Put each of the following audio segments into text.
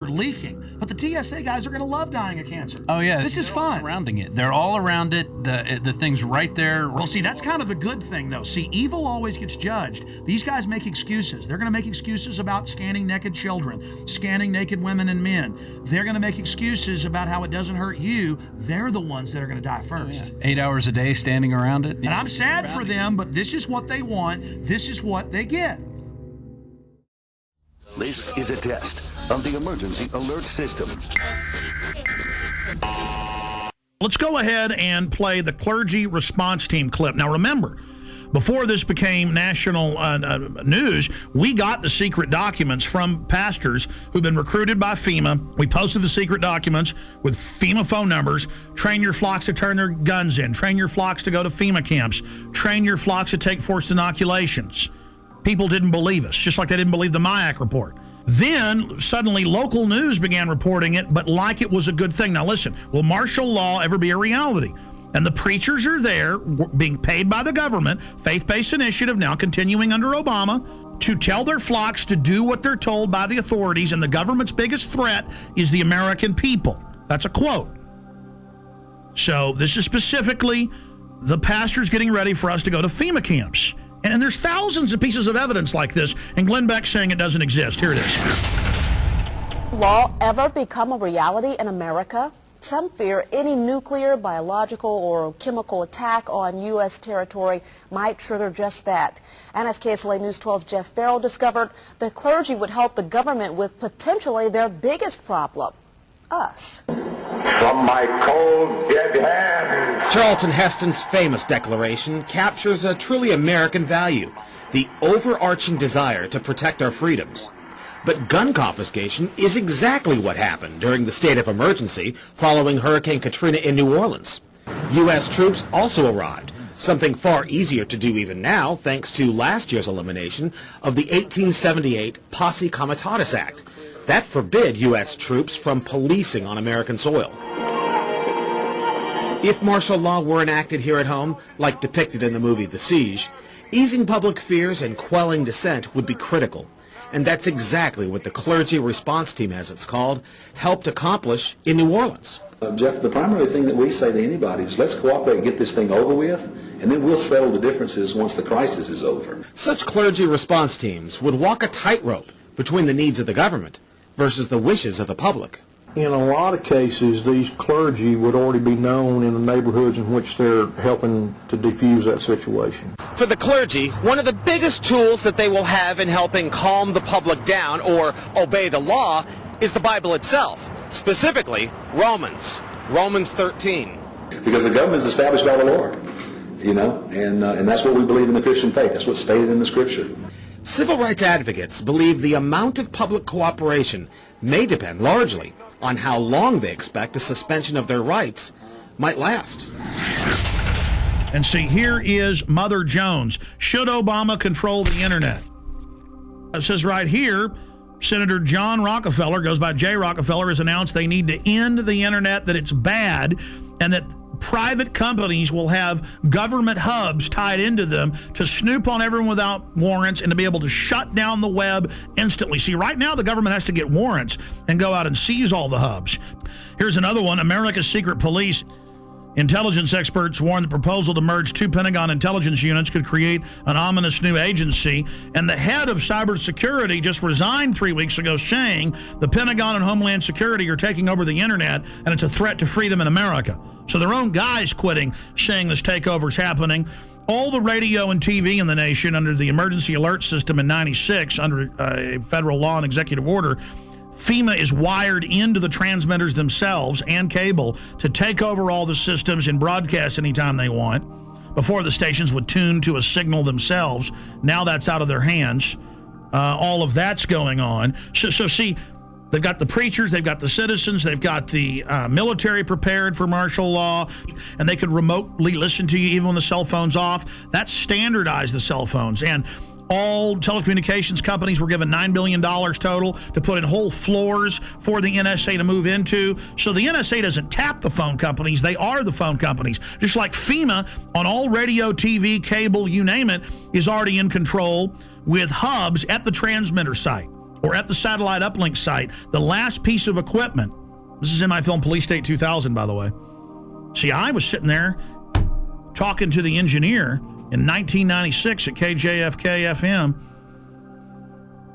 leaking, but the TSA guys are going to love dying of cancer. Oh yeah, this is fun. Surrounding it, they're all around it. The thing's right there. Well, see, that's kind of the good thing, though. See, evil always gets judged. These guys make excuses. They're going to make excuses about scanning naked children, scanning naked women and men. They're going to make excuses about how it doesn't hurt you. They're the ones that are going to die first. Oh, yeah. 8 hours a day standing around it. And I'm sad for them, but this is what they want. This is what they get. This is a test of the emergency alert system. Let's go ahead and play the clergy response team clip. Now remember, before this became national news, we got the secret documents from pastors who've been recruited by FEMA. We posted the secret documents with FEMA phone numbers. Train your flocks to turn their guns in. Train your flocks to go to FEMA camps. Train your flocks to take forced inoculations. People didn't believe us, just like they didn't believe the MIAC report. Then, suddenly, local news began reporting it, but like it was a good thing. Now, listen, will martial law ever be a reality? And the preachers are there, being paid by the government, faith-based initiative, now continuing under Obama, to tell their flocks to do what they're told by the authorities, and the government's biggest threat is the American people. That's a quote. So, this is specifically the pastors getting ready for us to go to FEMA camps. And there's thousands of pieces of evidence like this, and Glenn Beck saying it doesn't exist. Here it is. Law ever become a reality in America? Some fear any nuclear, biological, or chemical attack on U.S. territory might trigger just that. And as KSLA News 12 Jeff Farrell discovered, the clergy would help the government with potentially their biggest problem, us. From my cold, dead hands. Charlton Heston's famous declaration captures a truly American value, the overarching desire to protect our freedoms. But gun confiscation is exactly what happened during the state of emergency following Hurricane Katrina in New Orleans. U.S. troops also arrived, something far easier to do even now thanks to last year's elimination of the 1878 Posse Comitatus Act. That forbid U.S. troops from policing on American soil. If martial law were enacted here at home, like depicted in the movie The Siege, easing public fears and quelling dissent would be critical. And that's exactly what the clergy response team, as it's called, helped accomplish in New Orleans. Jeff, the primary thing that we say to anybody is let's cooperate and get this thing over with, and then we'll settle the differences once the crisis is over. Such clergy response teams would walk a tightrope between the needs of the government versus the wishes of the public. In a lot of cases, these clergy would already be known in the neighborhoods in which they're helping to defuse that situation. For the clergy, one of the biggest tools that they will have in helping calm the public down or obey the law is the Bible itself, specifically Romans 13. Because the government is established by the Lord, you know, and that's what we believe in the Christian faith. That's what's stated in the Scripture. Civil rights advocates believe the amount of public cooperation may depend largely on how long they expect a suspension of their rights might last. And see, here is Mother Jones. Should Obama control the internet? It says right here, Senator John Rockefeller, goes by Jay Rockefeller, has announced they need to end the internet, that it's bad, and that private companies will have government hubs tied into them to snoop on everyone without warrants and to be able to shut down the web instantly. See, right now the government has to get warrants and go out and seize all the hubs. Here's another one. America's secret police. Intelligence experts warn the proposal to merge two Pentagon intelligence units could create an ominous new agency. And the head of cybersecurity just resigned 3 weeks ago, saying the Pentagon and Homeland Security are taking over the internet and it's a threat to freedom in America. So their own guys quitting, saying this takeover is happening. All the radio and TV in the nation under the emergency alert system in 96, under a federal law and executive order, FEMA is wired into the transmitters themselves and cable to take over all the systems and broadcast anytime they want. Before, the stations would tune to a signal themselves. Now that's out of their hands. All of that's going on. So see, they've got the preachers, they've got the citizens, they've got the military prepared for martial law, and they could remotely listen to you even when the cell phone's off. That's standardized the cell phones. And all telecommunications companies were given $9 billion total to put in whole floors for the NSA to move into. So the NSA doesn't tap the phone companies, they are the phone companies. Just like FEMA on all radio, TV, cable, you name it, is already in control with hubs at the transmitter site. or at the satellite uplink site, the last piece of equipment, this is in my film Police State 2000, by the way. See, I was sitting there talking to the engineer in 1996 at KJFK FM,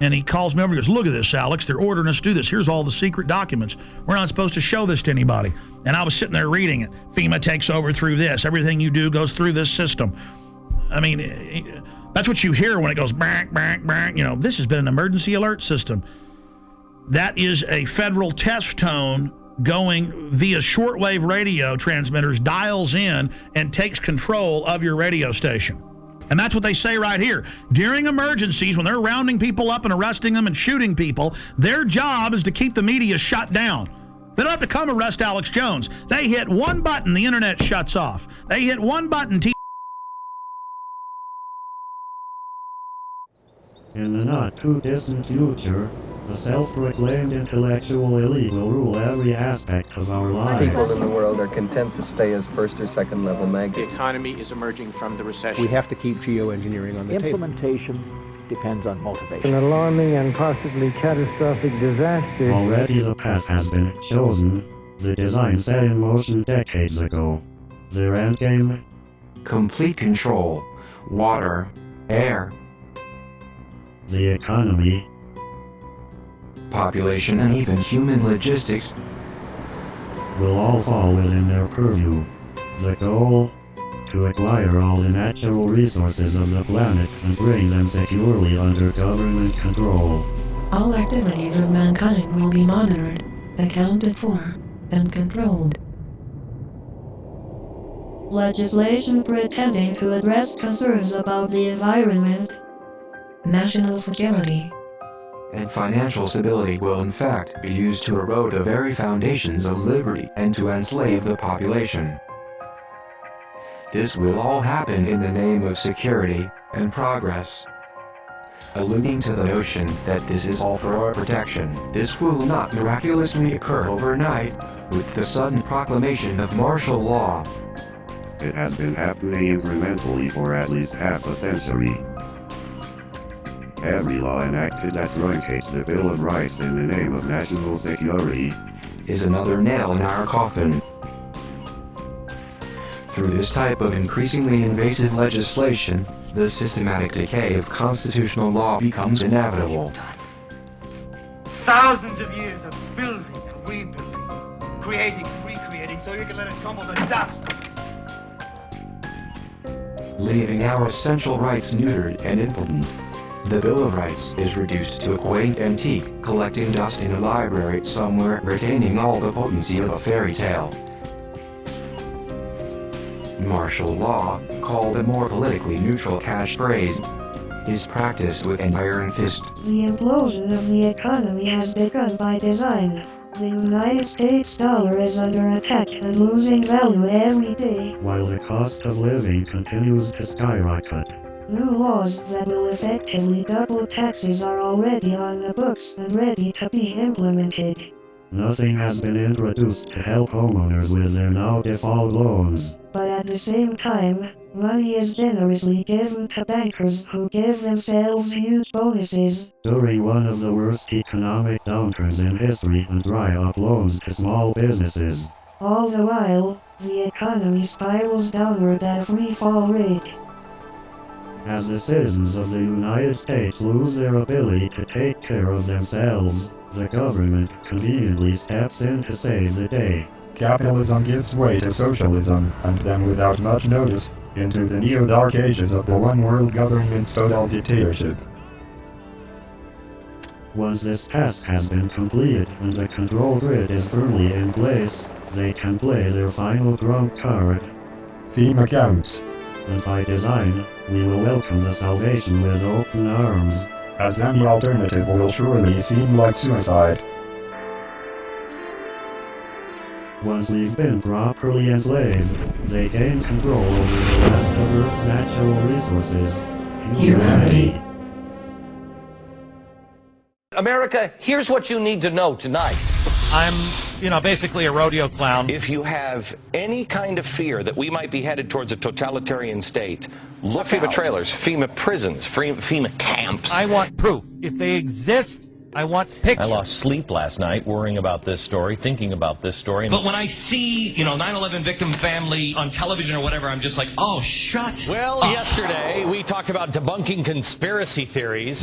and he calls me over and goes, look at this, Alex. They're ordering us to do this. Here's all the secret documents. We're not supposed to show this to anybody. And I was sitting there reading it. FEMA takes over through this. Everything you do goes through this system. I mean, that's what you hear when it goes bang, bang, bang. You know, this has been an emergency alert system. That is a federal test tone going via shortwave radio transmitters, dials in, and takes control of your radio station. And that's what they say right here. During emergencies, when they're rounding people up and arresting them and shooting people, their job is to keep the media shut down. They don't have to come arrest Alex Jones. They hit one button, the internet shuts off. They hit one button, In the not-too-distant future, a self-proclaimed intellectual elite will rule every aspect of our lives. People in the world are content to stay as first or second level maggots. The economy is emerging from the recession. We have to keep geoengineering on the table. Implementation depends on motivation. An alarming and possibly catastrophic disaster. Already the path has been chosen. The design set in motion decades ago. Their endgame? Complete control. Water. Air. The economy. Population and even human logistics will all fall within their purview. The goal? To acquire all the natural resources of the planet and bring them securely under government control. All activities of mankind will be monitored, accounted for, and controlled. Legislation pretending to address concerns about the environment, national security, and financial stability will in fact be used to erode the very foundations of liberty and to enslave the population. This will all happen in the name of security and progress. Alluding to the notion that this is all for our protection, this will not miraculously occur overnight with the sudden proclamation of martial law. It has been happening incrementally for at least half a century. Every law enacted that truncates the Bill of Rights in the name of national security is another nail in our coffin. Through this type of increasingly invasive legislation, the systematic decay of constitutional law becomes inevitable. Thousands of years of building and rebuilding, creating and recreating so you can let it crumble to dust. Leaving our essential rights neutered and impotent. The Bill of Rights is reduced to a quaint antique collecting dust in a library somewhere, retaining all the potency of a fairy tale. Martial law, called a more politically neutral catchphrase, is practiced with an iron fist. The implosion of the economy has begun by design. The United States dollar is under attack and losing value every day, while the cost of living continues to skyrocket. New laws that will effectively double taxes are already on the books and ready to be implemented. Nothing has been introduced to help homeowners with their now default loans. But at the same time, money is generously given to bankers who give themselves huge bonuses during one of the worst economic downturns in history and dry up loans to small businesses. All the while, the economy spirals downward at a free fall rate. As the citizens of the United States lose their ability to take care of themselves, the government conveniently steps in to save the day. Capitalism gives way to socialism, and then without much notice, into the neo-dark ages of the one-world government-style dictatorship. Once this task has been completed and the control grid is firmly in place, they can play their final trump card. FEMA camps. And by design, we will welcome the salvation with open arms, as any alternative will surely seem like suicide. Once we've been properly enslaved, they gain control over the rest of Earth's natural resources. Humanity. America, here's what you need to know tonight. I'm, basically a rodeo clown. If you have any kind of fear that we might be headed towards a totalitarian state, look FEMA trailers, FEMA prisons, FEMA camps. I want proof. If they exist, I want pictures. I lost sleep last night worrying about this story, thinking about this story. But when I see, 9/11 victim family on television or whatever, I'm just like, oh, shut Well, up. yesterday we talked about debunking conspiracy theories.